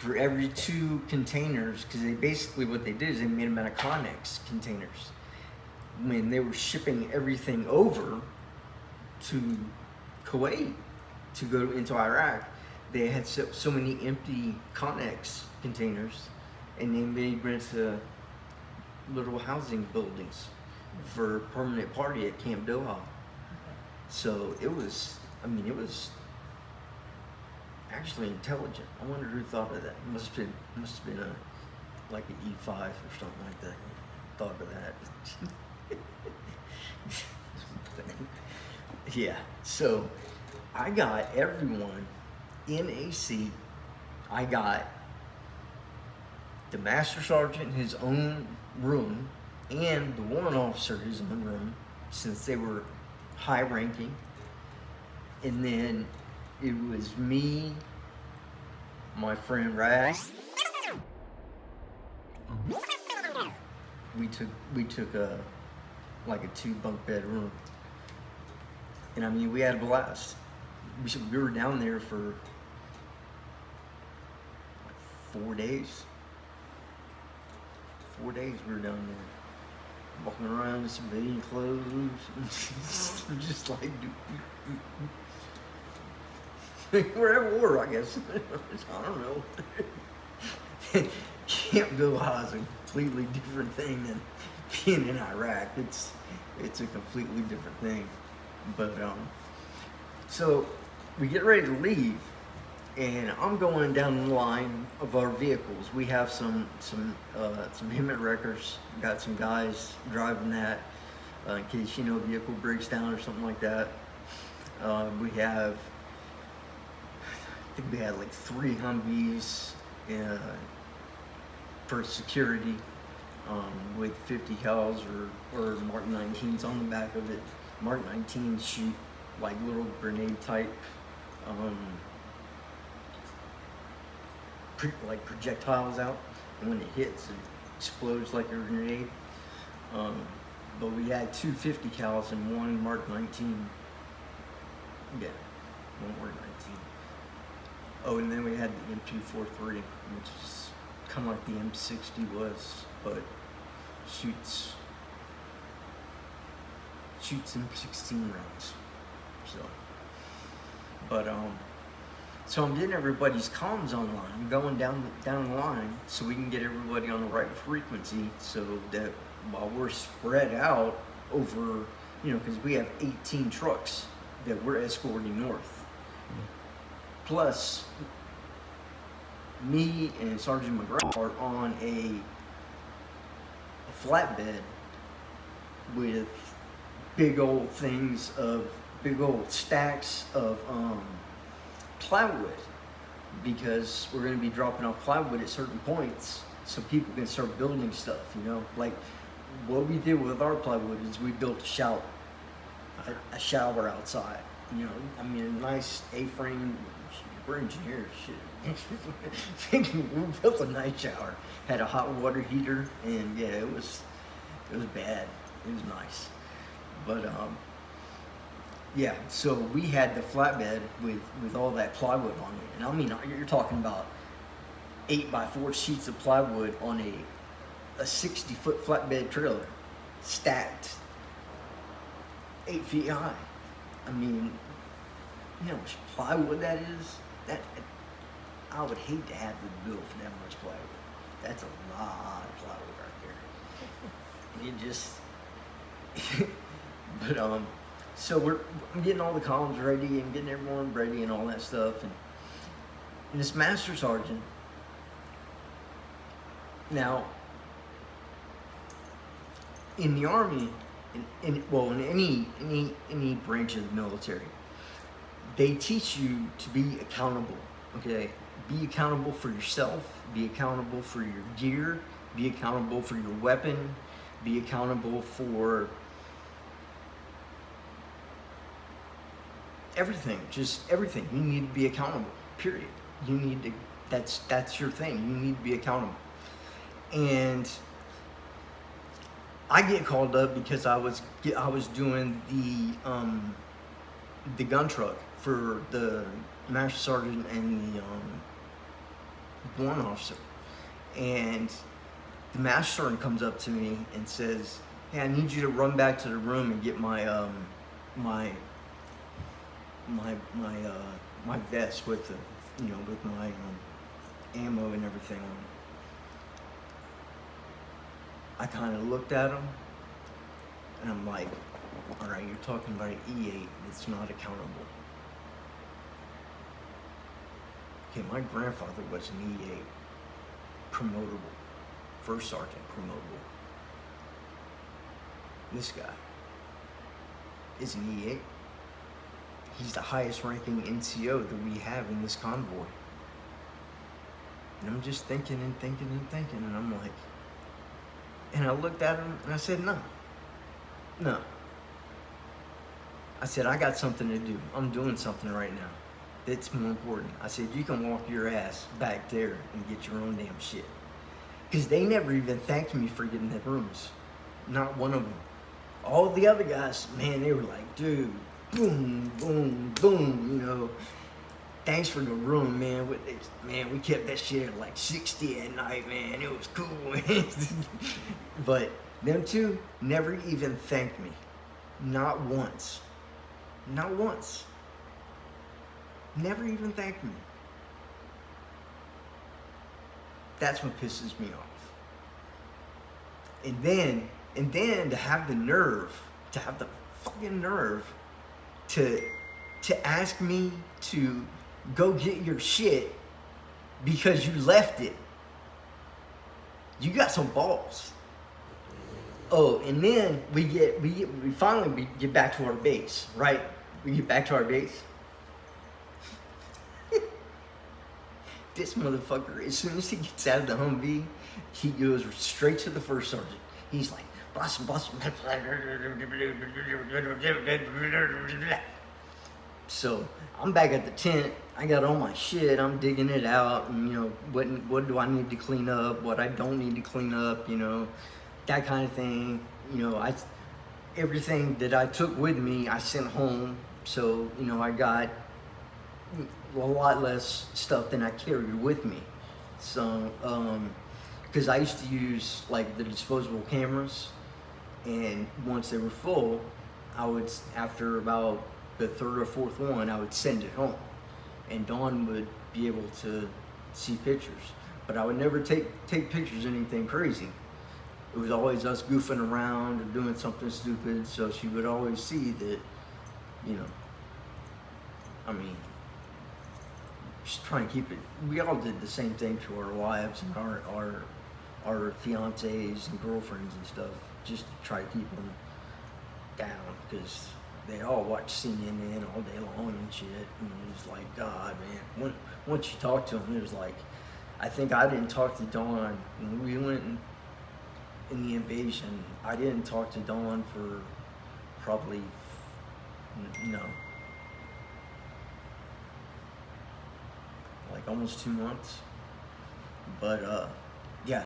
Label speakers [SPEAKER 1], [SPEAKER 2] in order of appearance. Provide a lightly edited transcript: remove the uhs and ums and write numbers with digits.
[SPEAKER 1] for every 2 containers, because they basically what they did is they made them out of Connex containers. When they were shipping everything over to Kuwait to go into Iraq, they had so many empty Connex containers, and they made into little housing buildings for permanent party at Camp Doha. So it was, I mean, it was actually intelligent. I wonder who thought of that. It must have been a like an E5 or something like that. Thought of that. Yeah. So I got everyone in AC. I got the master sergeant his own room, and the warrant officer his own room, since they were high ranking. And then it was me, my friend Raz. We took a 2 bunk bed room, and I mean we had a blast. We were down there for like 4 days. 4 days we were down there, walking around in civilian clothes, just like we're at war, I guess. I don't know. Camp Doha is a completely different thing than being in Iraq. It's a completely different thing. But so we get ready to leave, and I'm going down the line of our vehicles. We have some Hemet wreckers. Got some guys driving that in case a vehicle breaks down or something like that. We have, I think we had like 3 Humvees for security, with 50 cals or Mark 19s on the back of it. Mark 19s shoot like little grenade type, like projectiles out, and when it hits, it explodes like a grenade. But we had 2 50 cals and 1 Mark 19. Yeah, 1 Mark 19. Oh, and then we had the M243, which is kind of like the M60 was, but shoots M16 rounds. So I'm getting everybody's comms online. I'm going down the line so we can get everybody on the right frequency, so that while we're spread out over, because we have 18 trucks that we're escorting north. Plus, me and Sergeant McGraw are on a flatbed with big old stacks of plywood, because we're going to be dropping off plywood at certain points so people can start building stuff. Like what we did with our plywood is we built a shower outside. I mean, a nice A-frame. We're engineers, shit. We built a night shower, had a hot water heater, and yeah, it was bad. It was nice, but yeah. So we had the flatbed with all that plywood on it, and I mean, you're talking about 8x4 sheets of plywood on a 60-foot flatbed trailer, stacked 8 feet high. I mean, how much plywood that is? That I would hate to have to build for that much plywood. That's a lot of plywood right there. It just, but so I'm getting all the columns ready and getting everyone ready and all that stuff, and this master sergeant. Now, in the Army, in any branch of the military, they teach you to be accountable. Okay, be accountable for yourself. Be accountable for your gear. Be accountable for your weapon. Be accountable for everything. Just everything. You need to be accountable. Period. You need to. That's your thing. You need to be accountable. And I get called up because I was doing the gun truck for the master sergeant and the one officer. And the master sergeant comes up to me and says, "Hey, I need you to run back to the room and get my my vest with the, with my ammo and everything on it." I kind of looked at him, and I'm like, "All right, you're talking about an E8. It's not accountable." Okay, my grandfather was an E8, promotable, first sergeant, promotable. This guy is an E8. He's the highest ranking NCO that we have in this convoy. And I'm just thinking and thinking and thinking, and I'm like, and I looked at him and I said, no. I said, I got something to do. I'm doing something right now that's more important. I said, you can walk your ass back there and get your own damn shit. Because they never even thanked me for getting the rooms. Not one of them. All the other guys, man, they were like, dude, boom, boom, boom, thanks for the room, man. We kept that shit at like 60 at night, man. It was cool, man. But them two never even thanked me. Not once. Not once. Never even thanked me. That's what pisses me off. And then to have the fucking nerve to ask me to go get your shit because you left it. You got some balls. Oh, and then we finally get back to our base, right? We get back to our base. This motherfucker, as soon as he gets out of the Humvee, he goes straight to the first sergeant. He's like, boss. So I'm back at the tent. I got all my shit. I'm digging it out, and what do I need to clean up? What I don't need to clean up? That kind of thing. Everything that I took with me, I sent home. So I got a lot less stuff than I carried with me. So because I used to use like the disposable cameras, and once they were full, I would, after about the third or fourth one, I would send it home, and Dawn would be able to see pictures. But I would never take pictures of anything crazy. It was always us goofing around or doing something stupid, so she would always see that, just try and keep it. We all did the same thing to our wives and our fiancés and girlfriends and stuff, just to try to keep them down, because they all watch CNN all day long and shit, and it's like, God, man. Once you talk to them, it was like, I think I didn't talk to Dawn when we went in the invasion. I didn't talk to Dawn for probably, like almost 2 months. But